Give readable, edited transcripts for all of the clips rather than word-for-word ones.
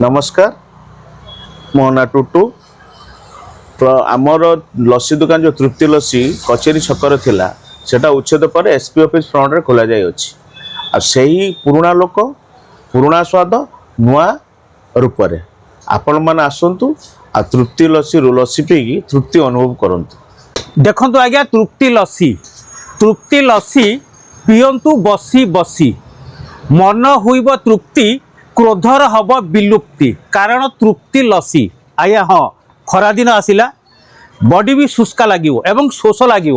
नमस्कार मो ना टुटू। तो आमर लस्सी दुकान जो तृप्ति लस्सी कचेरी छकर थिला सेटा उच्छेद पर एसपी ऑफिस फ्रंट रे खोला जाय अछि। आ सेही पुराना लोक पुराना स्वाद नुआ रूप रे आपण मन आसंतु आ तृप्ति लस्सी लस्सी पी तृप्ति अनुभव करंतु। देखंतु आज्ञा तृप्ति लस्सी पियंतु बसी बसी मन हुईब तृप्ति क्रोधर हब विलुप्ति कारण तृप्ति लस्सी आया। हाँ खरा दिन आसिला बॉडी भी शुष्का लगे एवं शोष लगे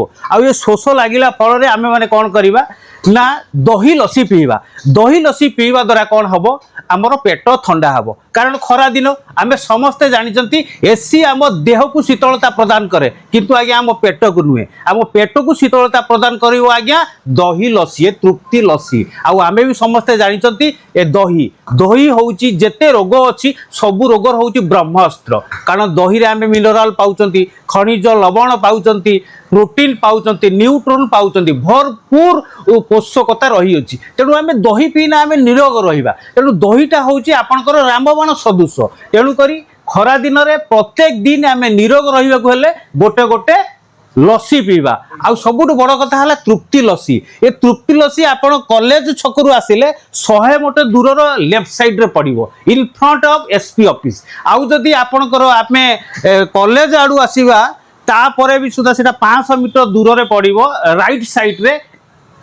ये शोष लगिला फल आम मैंने कौन करवा ना दही लस्सी पीवा। दही लस्सी पीवा द्वारा कौन हम आमर पेट ठंडा हम कारण खरा दिन आम समस्ते जानते एसी आम देह को शीतलता प्रदान करे किंतु आज्ञा आम पेट को नुहे आम पेट को शीतलता प्रदान कर आज्ञा दही लस्सी तृप्ति लस्सी आम भी समस्ते जानते ए दही दही हूँ जेते रोग अच्छी सबू रोगर हूँ ब्रह्मास्त्र कारण दही रे आम मिनराल पाउचंती खनिज लवण पाउचंती प्रोटीन पाउचंती न्यूट्रॉन पाउचंती भरपूर पोषकता रही अछि। तेणु आम दही पीना आम निरोग रहिबा। तेणु दहीटा हूँ आपणकर रामबाण सदृश। तेणु करी खरा दिन रे प्रत्येक दिन आम निरोग रहिबाकु हेले गोटे गोटे लस्सी पीवा। आउ सबुठु बड़ कथा है तृप्ति लस्सी। ये तृप्ति लस्सी आपण कॉलेज छकरू आसिले 100 मीटर दूर लेफ्ट साइड रे पड़िबो in front of SP office. आउ जदि आपणकर आमे कॉलेज आडू आसीबा तापरे भी सुधा सेटा 500 मीटर दूर रे पड़िबो राइट साइड रे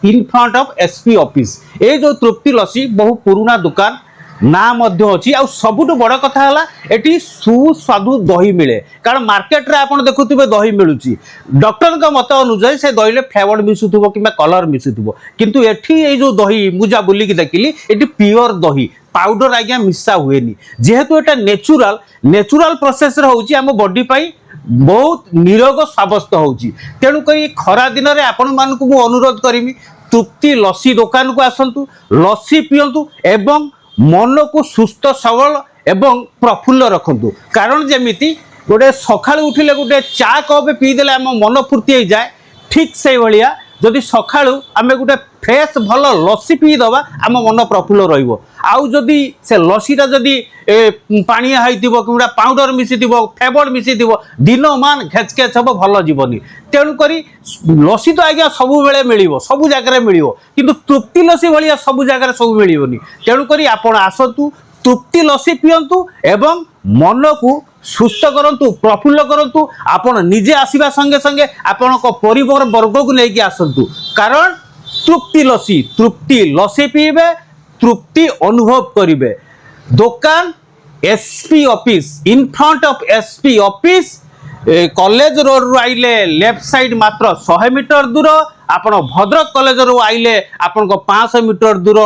in front of SP office. ए जो तृप्ति लस्सी बहु पुराना दुकान ना मध्य अच्छी। आ सबुठु बड़ कथा है एटी सुस्वादु दही मिले कारण मार्केट रे आपण देखुथिबे दही मिलुची डॉक्टर का मत अनुसार से दही रे फ्लेवर मिसुथिबो किबा कलर मिसुथिबो किंतु एठी ए जो दही मुजा बुली की देखिली एटी प्योर दही पाउडर आज्ञा मिसा हुएनी जेहेतु एटा नेचुरल प्रोसेस रे होउची हम बॉडी पाई बहुत निरोग साब्यस्त होउची। तेणु करी खरा दिन रे आपण मानकु मु अनुरोध करिमी तृप्ति लस्सी दुकान को आसंतु लस्सी पियंतु एवं मन को सुस्थ सबल एवं प्रफुल्ल रखंतु कारण जेमिति गोटे सकाळ उठिले गोटे चा कप पीदेले आम मन फुर्ती हो जाए ठीक से भाया जदि सकाळ आम गोटे फ्रेश भल लस्सी पीदबा आम मन प्रफुल्ल रहिबो। आउ जदि से लस्सीटा जदि पाणिया होइतिबो किबा पाउडर मिसिथिबो फ्लेवर मिसिथिबो दिन मान घेचकेच हबो भल जीवनी। तेणु करी लस्सी तो आज्ञा सबु बेले मिलिबो सबु जगह रे मिलिबो किंतु तृप्ति लस्सी भलिया सबु जगह सब मिलिबोनी। तेणु करी आपण आसतु तृप्ति लस्सी पियंतु एवं मन को सुस्थ करंतु प्रफुल्ल करंतु आपण निजे आसीबा संगे संगे आपण को परिवार वर्ग को लेके आसंतु कारण तृप्ति लस्सी पीबे तृप्ति अनुभव करिवे। दुकान SP office in front of SP office college road रु आइले लेफ्ट साइड मात्र 100 मीटर दूर आपण भद्रक कॉलेज रु आइले आपण को 500 मीटर दूर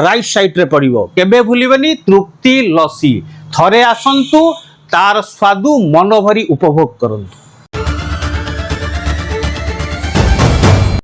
राइट साइड रे पड़िबो। केबे भूलिबेनी तृप्ति लस्सी थरे आसंतु तार स्वादु मन भरी उपभोग करंतु।